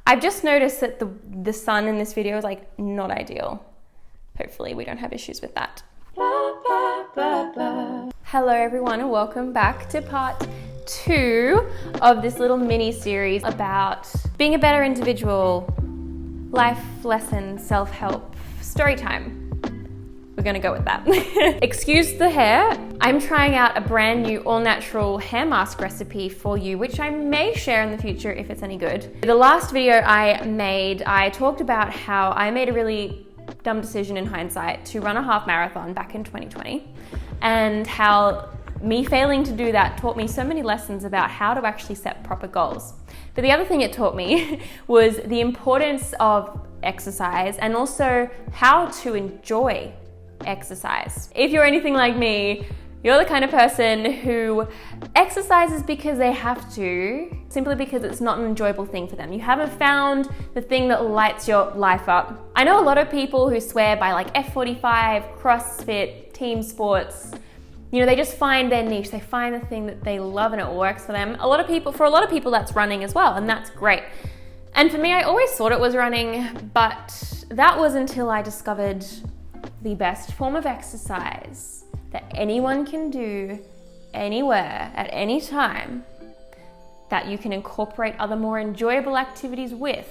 I've just noticed that the sun in this video is like not ideal. Hopefully we don't have issues with that. Hello everyone and welcome back to part 2 of this little mini series about being a better individual, life lesson, self-help, story time. We're gonna go with that. Excuse the hair. I'm trying out a brand new all-natural hair mask recipe for you, which I may share in the future if it's any good. The last video I made, I talked about how I made a really dumb decision in hindsight to run a half marathon back in 2020, and how me failing to do that taught me so many lessons about how to actually set proper goals. But the other thing it taught me was the importance of exercise and also how to enjoy exercise. If you're anything like me, you're the kind of person who exercises because they have to, simply because it's not an enjoyable thing for them. You haven't found the thing that lights your life up. I know a lot of people who swear by like F45, CrossFit, team sports. You know, they just find their niche. They find the thing that they love and it works for them. For a lot of people that's running as well, and that's great. And for me, I always thought it was running, but that was until I discovered the best form of exercise that anyone can do anywhere at any time, that you can incorporate other more enjoyable activities with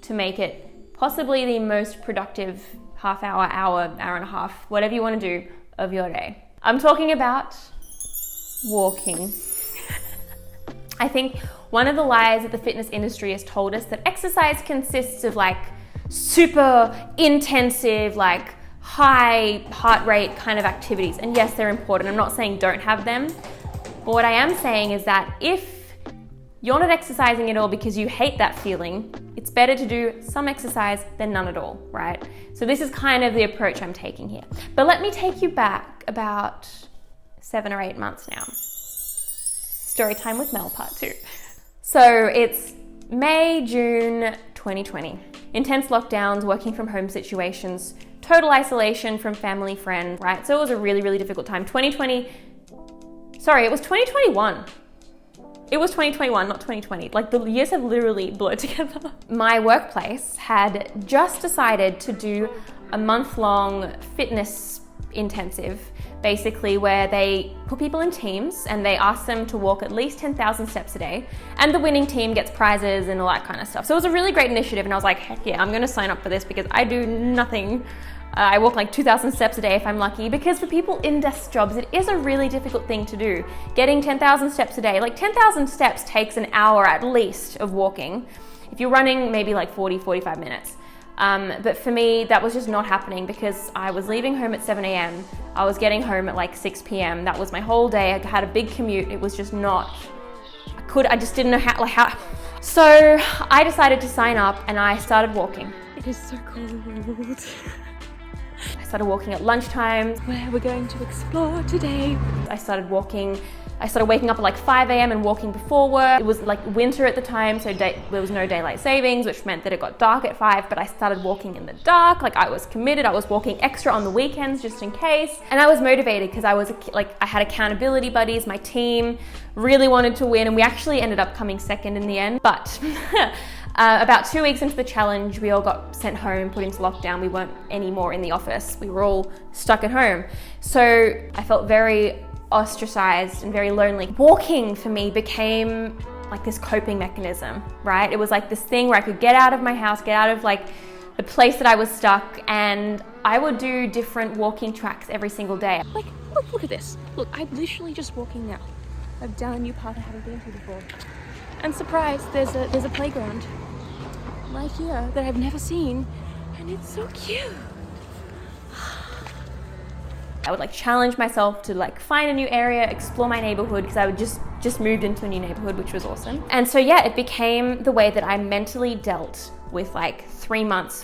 to make it possibly the most productive half hour, hour and a half, whatever you want to do of your day. I'm talking about walking. I think one of the lies that the fitness industry has told us that exercise consists of like super intensive, like high heart rate kind of activities. And yes, they're important. I'm not saying don't have them. But what I am saying is that if you're not exercising at all because you hate that feeling, it's better to do some exercise than none at all, right? So this is kind of the approach I'm taking here. But let me take you back about 7 or 8 months now. Storytime with Mel part 2. So it's May, June 2020. Intense lockdowns, working from home situations, total isolation from family, friends, right? So it was a really, really difficult time. It was 2021. It was 2021, not 2020. Like the years have literally blurred together. My workplace had just decided to do a month-long fitness intensive, basically where they put people in teams and they ask them to walk at least 10,000 steps a day, and the winning team gets prizes and all that kind of stuff. So it was a really great initiative, and I was like, heck yeah, I'm gonna sign up for this because I do nothing. I walk like 2,000 steps a day if I'm lucky, because for people in desk jobs, it is a really difficult thing to do. Getting 10,000 steps a day, like 10,000 steps takes an hour at least of walking. If you're running, maybe like 40, 45 minutes. But for me, that was just not happening because I was leaving home at 7 a.m. I was getting home at like 6 p.m. That was my whole day. I had a big commute. It was just not, I just didn't know how. So I decided to sign up and I started walking. It is so cold. I started walking at lunchtime. Where we're going to explore today. I started waking up at like 5 a.m. and walking before work. It was like winter at the time, so there was no daylight savings, which meant that it got dark at 5, but I started walking in the dark. Like I was committed. I was walking extra on the weekends just in case. And I was motivated because I had accountability buddies. My team really wanted to win, and we actually ended up coming second in the end. But about 2 weeks into the challenge, we all got sent home, put into lockdown. We weren't anymore in the office. We were all stuck at home. So I felt very ostracized and very lonely. Walking for me became like this coping mechanism, right? It was like this thing where I could get out of my house, get out of like the place that I was stuck, and I would do different walking tracks every single day. Like, look at this. Look, I'm literally just walking now. I've done a new path I haven't been to before. And surprise, there's a playground right here that I've never seen, and it's so cute. I would like challenge myself to like find a new area, explore my neighborhood, because I would just moved into a new neighborhood, which was awesome. And so yeah, it became the way that I mentally dealt with like 4 months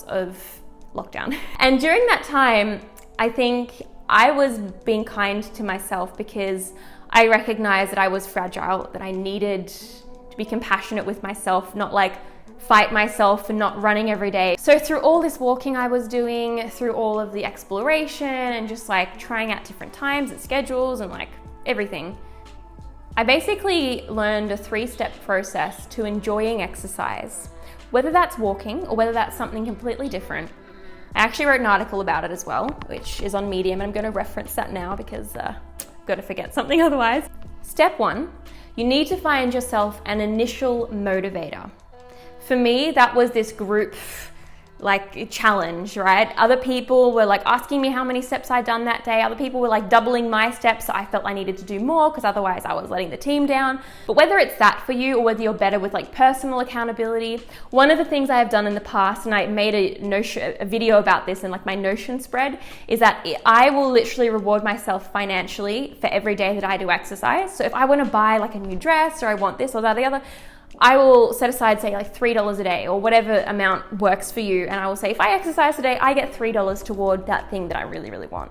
of lockdown. And during that time, I think I was being kind to myself because I recognized that I was fragile, that I needed to be compassionate with myself, not like fight myself for not running every day. So through all this walking I was doing, through all of the exploration and just like trying out different times and schedules and like everything, I basically learned a 3-step process to enjoying exercise, whether that's walking or whether that's something completely different. I actually wrote an article about it as well, which is on Medium, and I'm going to reference that now because I'm going to forget something otherwise. Step 1, you need to find yourself an initial motivator. For me, that was this group challenge, right? Other people were asking me how many steps I'd done that day. Other people were doubling my steps, so I felt I needed to do more because otherwise I was letting the team down. But whether it's that for you or whether you're better with personal accountability, one of the things I have done in the past, and I made a video about this in my Notion spread, is that I will literally reward myself financially for every day that I do exercise. So if I want to buy a new dress, or I want this or that or the other, I will set aside, say, $3 a day or whatever amount works for you. And I will say, if I exercise today, I get $3 toward that thing that I really, really want,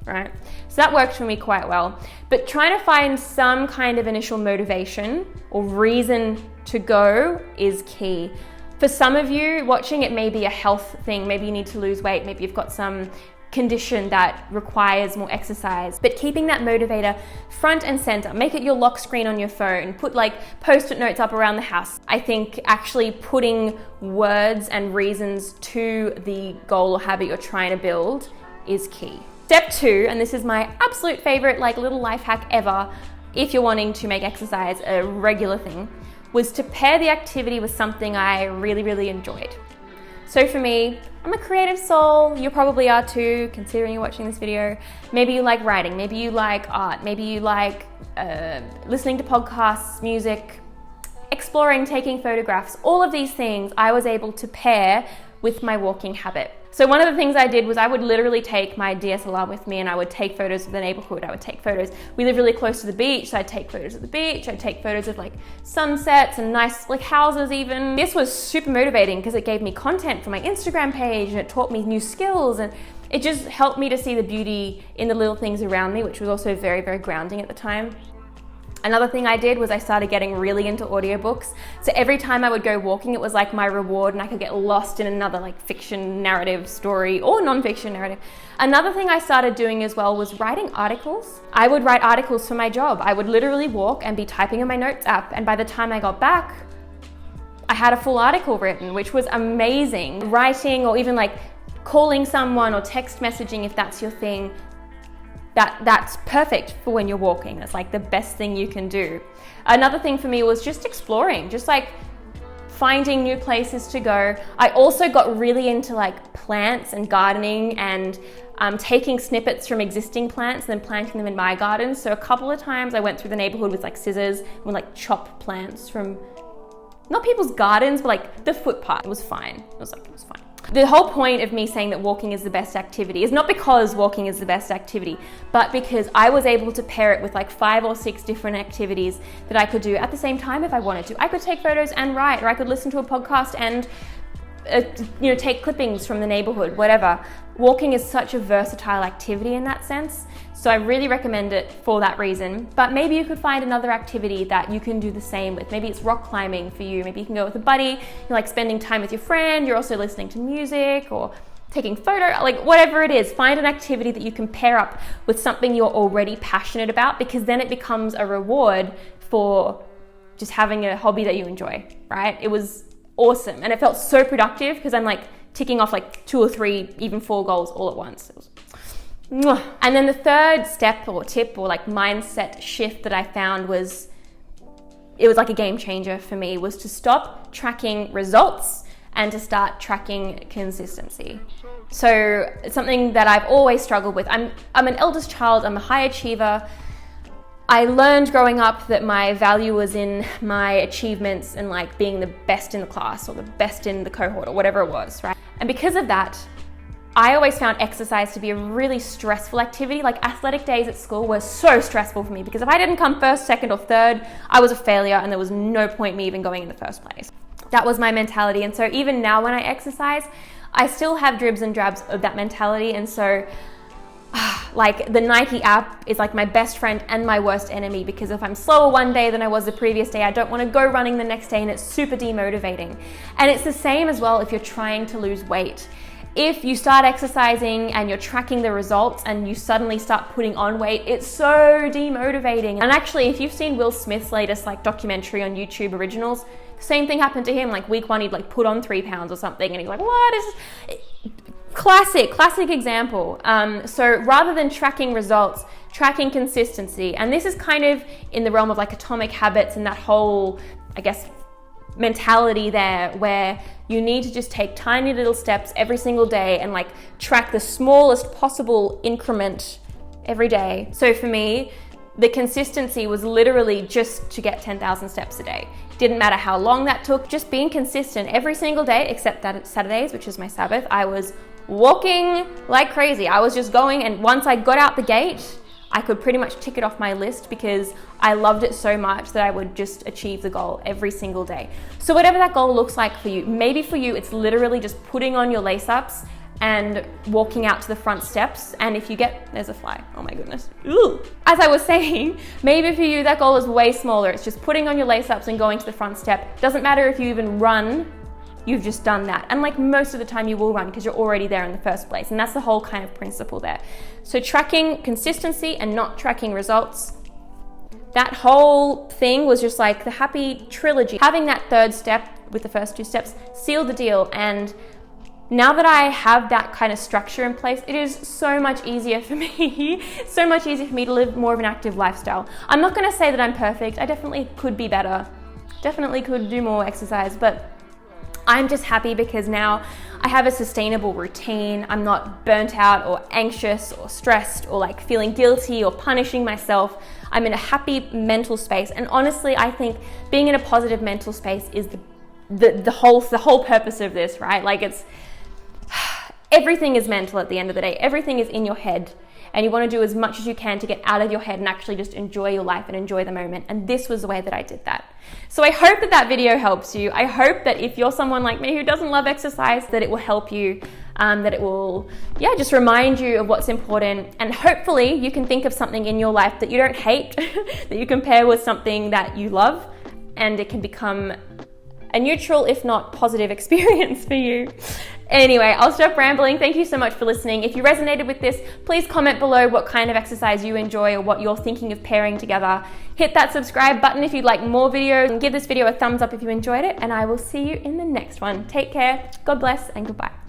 right? So that worked for me quite well. But trying to find some kind of initial motivation or reason to go is key. For some of you watching, it may be a health thing. Maybe you need to lose weight. Maybe you've got some condition that requires more exercise, but keeping that motivator front and center. Make it your lock screen on your phone. Put post-it notes up around the house. I think actually putting words and reasons to the goal or habit you're trying to build is key. Step 2, and this is my absolute favorite little life hack ever if you're wanting to make exercise a regular thing, was to pair the activity with something I really, really enjoyed. So for me, I'm a creative soul. You probably are too, considering you're watching this video. Maybe you like writing, maybe you like art, maybe you like listening to podcasts, music, exploring, taking photographs. All of these things I was able to pair with my walking habit. So one of the things I did was I would literally take my DSLR with me and I would take photos of the neighborhood. I would take photos. We live really close to the beach, so I'd take photos of the beach. I'd take photos of sunsets and nice houses even. This was super motivating because it gave me content for my Instagram page and it taught me new skills, and it just helped me to see the beauty in the little things around me, which was also very, very grounding at the time. Another thing I did was I started getting really into audiobooks. So every time I would go walking, it was my reward, and I could get lost in another fiction narrative story or non-fiction narrative. Another thing I started doing as well was writing articles. I would write articles for my job. I would literally walk and be typing in my notes app, and by the time I got back, I had a full article written, which was amazing. Writing, or even calling someone or text messaging if that's your thing, that's perfect for when you're walking. It's the best thing you can do. Another thing for me was just exploring, just finding new places to go. I also got really into plants and gardening and taking snippets from existing plants and then planting them in my garden. So a couple of times I went through the neighborhood with scissors and would chop plants from not people's gardens, but the footpath. It was fine. It was fine. The whole point of me saying that walking is the best activity is not because walking is the best activity, but because I was able to pair it with 5 or 6 different activities that I could do at the same time if I wanted to. I could take photos and write, or I could listen to a podcast and take clippings from the neighborhood, whatever. Walking is such a versatile activity in that sense. So I really recommend it for that reason. But maybe you could find another activity that you can do the same with. Maybe it's rock climbing for you. Maybe you can go with a buddy. You spending time with your friend. You're also listening to music or taking photo, whatever it is. Find an activity that you can pair up with something you're already passionate about, because then it becomes a reward for just having a hobby that you enjoy, right? It was awesome. And it felt so productive because I'm ticking off 2 or 3, even 4 goals all at once. It was And then the third step or tip or mindset shift that I found was, it was a game changer for me, was to stop tracking results and to start tracking consistency. So it's something that I've always struggled with. I'm an eldest child, I'm a high achiever. I learned growing up that my value was in my achievements and being the best in the class or the best in the cohort or whatever it was, right? And because of that, I always found exercise to be a really stressful activity. Athletic days at school were so stressful for me because if I didn't come first, second, or third, I was a failure and there was no point me even going in the first place. That was my mentality. And so even now when I exercise, I still have dribs and drabs of that mentality. And so the Nike app is my best friend and my worst enemy, because if I'm slower one day than I was the previous day, I don't want to go running the next day, and it's super demotivating. And it's the same as well if you're trying to lose weight. if you start exercising and you're tracking the results and you suddenly start putting on weight, it's so demotivating. And actually, if you've seen Will Smith's latest like documentary on YouTube Originals, the same thing happened to him. Like week 1, he'd like put on 3 pounds or something, and he's like, what is this? Classic example. So rather than tracking results, tracking consistency. And this is kind of in the realm of like atomic habits and that whole, I guess, mentality there, where you need to just take tiny little steps every single day and like track the smallest possible increment every day. So for me, the consistency was literally just to get 10,000 steps a day. Didn't matter how long that took, just being consistent every single day, except that Saturdays, which is my Sabbath. I was walking like crazy. I was just going, and once I got out the gate, I could pretty much tick it off my list because I loved it so much that I would just achieve the goal every single day. So whatever that goal looks like for you, maybe for you, it's literally just putting on your lace-ups and walking out to the front steps. And if you there's a fly, oh my goodness. Ooh. As I was saying, maybe for you, that goal is way smaller. It's just putting on your lace-ups and going to the front step. Doesn't matter if you even run, you've just done that. And like most of the time you will run because you're already there in the first place. And that's the whole kind of principle there. So tracking consistency and not tracking results, that whole thing was just like the happy trilogy. Having that third step with the first 2 steps sealed the deal. And now that I have that kind of structure in place, it is so much easier for me, so much easier for me to live more of an active lifestyle. I'm not gonna say that I'm perfect. I definitely could be better. Definitely could do more exercise, but I'm just happy because now I have a sustainable routine. I'm not burnt out or anxious or stressed or like feeling guilty or punishing myself. I'm in a happy mental space. And honestly, I think being in a positive mental space is the whole purpose of this, right? Like everything is mental at the end of the day. Everything is in your head. And you want to do as much as you can to get out of your head and actually just enjoy your life and enjoy the moment. And this was the way that I did that. So I hope that video helps you. I hope that if you're someone like me who doesn't love exercise, that it will help you, that it will, just remind you of what's important. And hopefully you can think of something in your life that you don't hate, that you compare with something that you love, and it can become a neutral, if not positive experience for you. Anyway, I'll stop rambling. Thank you so much for listening. If you resonated with this, please comment below what kind of exercise you enjoy or what you're thinking of pairing together. Hit that subscribe button if you'd like more videos, and give this video a thumbs up if you enjoyed it, and I will see you in the next one. Take care, God bless, and goodbye.